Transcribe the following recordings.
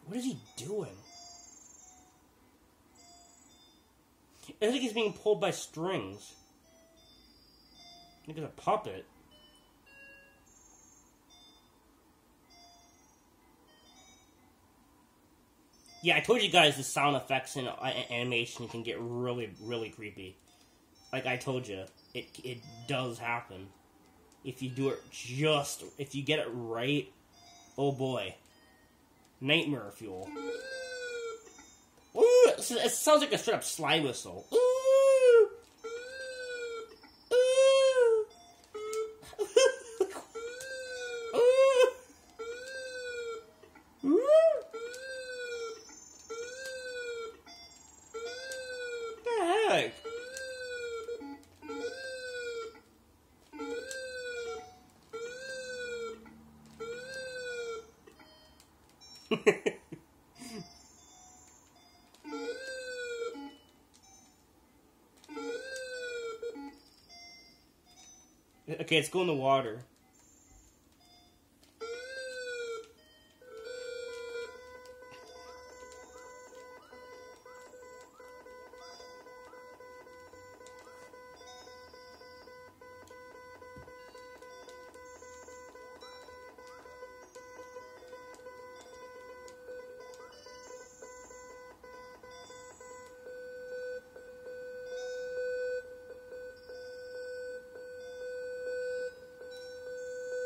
What is he doing? I think he's being pulled by strings. I think it's a puppet. Yeah, I told you guys the sound effects and animation can get really, really creepy. Like I told you, it does happen. If you do it if you get it right, oh boy. Nightmare fuel. Ooh, it sounds like a straight up slide whistle. Ooh. Ooh. Ooh. Ooh. What the heck? Okay, let's go in the water.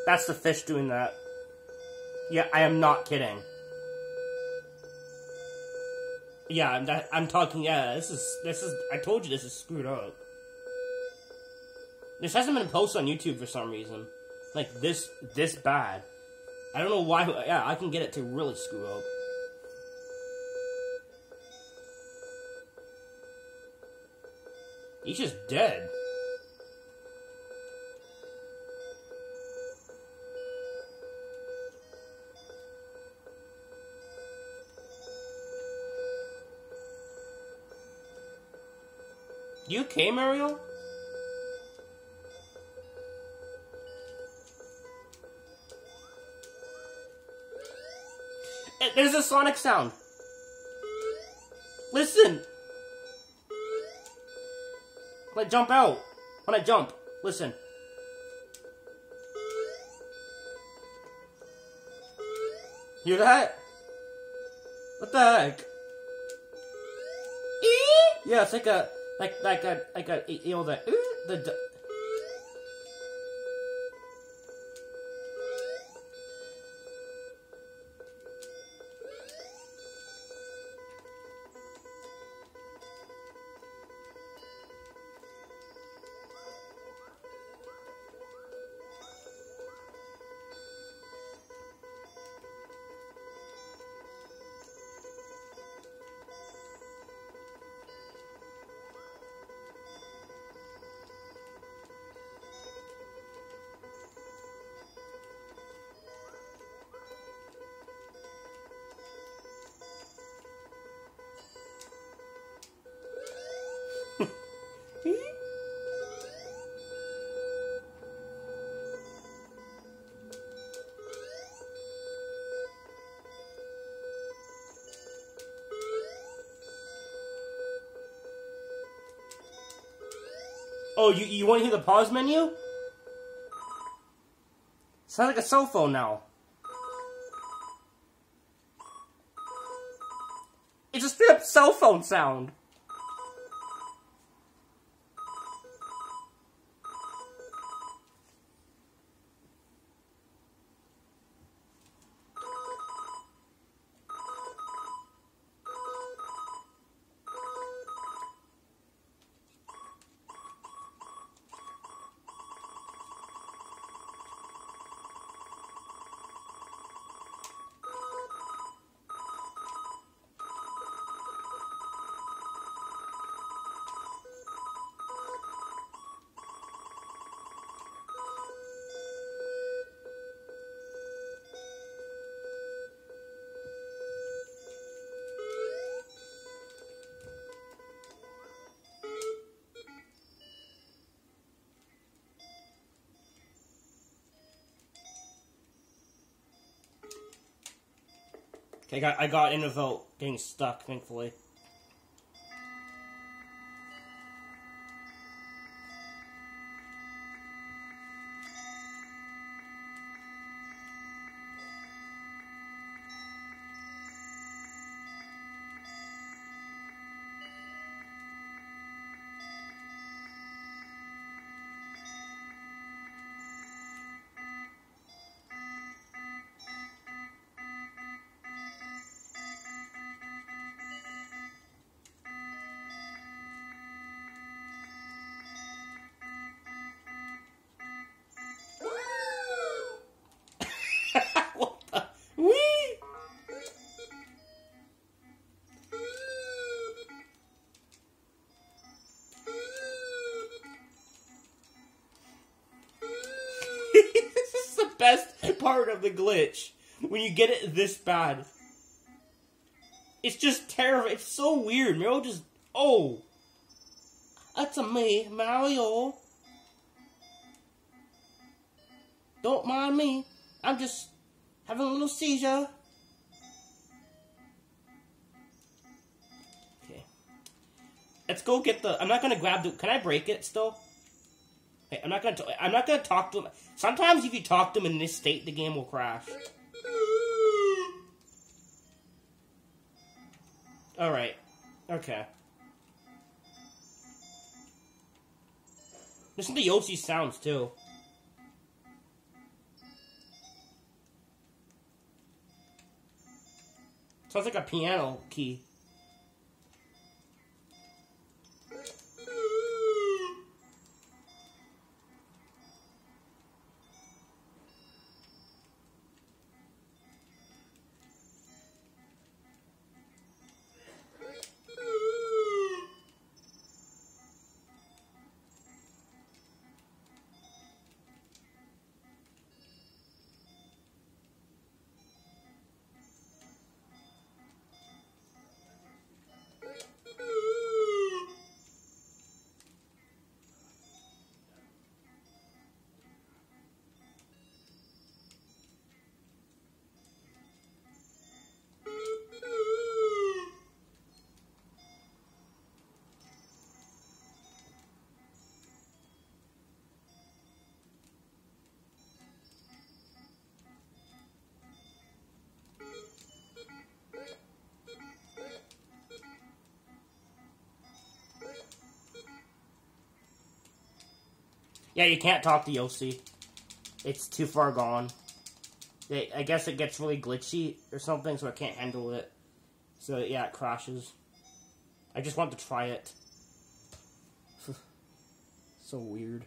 That's the fish doing that. Yeah, I am not kidding. Yeah, I'm talking. Yeah, this is. I told you this is screwed up. This hasn't been posted on YouTube for some reason. Like this bad. I don't know why. Yeah, I can get it to really screw up. He's just dead. You okay, Mario? There's a Sonic sound. Listen. When I jump out. When I jump. Listen. Hear that? What the heck? Yeah, it's like a, you know, the Oh, you want to hear the pause menu? Sounds like a cell phone now. It's a straight up cell phone sound. Okay, I got in without getting stuck, thankfully. What the? Whee! This is the best part of the glitch. When you get it this bad. It's just terrible. It's so weird. Mario just... Oh! That's a me, Mario. Don't mind me. I'm just having a little seizure. Okay. Let's go get the... I'm not gonna grab the... Can I break it still? Okay, I'm not gonna talk to him. Sometimes if you talk to him in this state, the game will crash. Alright. Okay. Listen to Yoshi's sounds, too. Sounds like a piano key. Yeah, you can't talk to Yoshi. It's too far gone. I guess it gets really glitchy or something, so I can't handle it. So, yeah, it crashes. I just want to try it. So weird.